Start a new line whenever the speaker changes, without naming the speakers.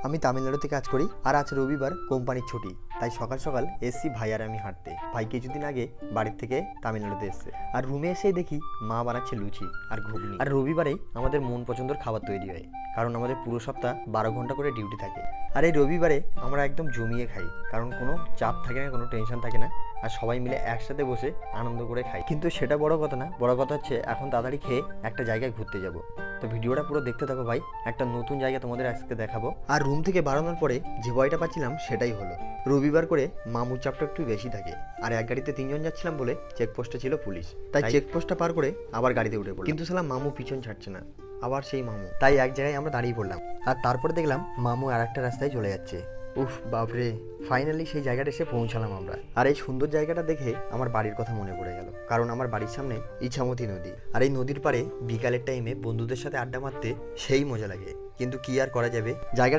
আমি তামিলনাড়ুতে কাজ করি আর আজ রবিবার কোম্পানির ছুটি, তাই সকাল সকাল এসছি ভাই আর আমি হাঁটতে। ভাই কিছুদিন আগে বাড়ির থেকে তামিলনাড়ুতে এসছে আর রুমে এসেই দেখি মা বানাচ্ছে লুচি আর ঘুগনি। আর রবিবারে আমাদের মন পছন্দের খাবার তৈরি হয়, কারণ আমাদের পুরো সপ্তাহ 12 ঘন্টা করে ডিউটি থাকে। আর এই রবিবারে আমরা একদম জমিয়ে খাই, কারণ কোনো চাপ থাকে না, কোনো টেনশন থাকে না, আর সবাই মিলে একসাথে বসে আনন্দ করে খাই। কিন্তু সেটা বড় কথা না, বড় কথা হচ্ছে এখন তাড়াতাড়ি খেয়ে একটা জায়গায় ঘুরতে যাব। তো ভিডিওটা পুরো দেখতে থাকো ভাই, একটা নতুন জায়গা তোমাদের আজকে দেখাবো। আর রুম থেকে বাড়ানোর পরে যে ভয়টা পাচ্ছিলাম সেটাই হলো, রবিবার করে মামুর চাপটা একটু বেশি থাকে। আর এক গাড়িতে 3 জন যাচ্ছিলাম বলে চেকপোস্টে ছিল পুলিশ, তাই চেকপোস্টটা পার করে আবার গাড়িতে উঠে পড়লাম। কিন্তু সালা মামু পিছন ছাড়ছে না, আবার সেই মামু। তাই এক জায়গায় আমরা দাঁড়িয়ে পড়লাম, আর তারপরে দেখলাম মামু আর একটা রাস্তায় চলে যাচ্ছে। উফ বাপরে, ফাইনালি সেই জায়গাটা এসে পৌঁছালাম আমরা। আর এই সুন্দর জায়গাটা দেখে আমার বাড়ির কথা মনে পড়ে গেল, কারণ আমার বাড়ির সামনে ইছামতি নদী। আর এই নদীর পাড়ে বিকালের টাইমে বন্ধুদের সাথে আড্ডা মারতে সেই মজা লাগে। কিন্তু কি আর করা যাবে, জায়গাটা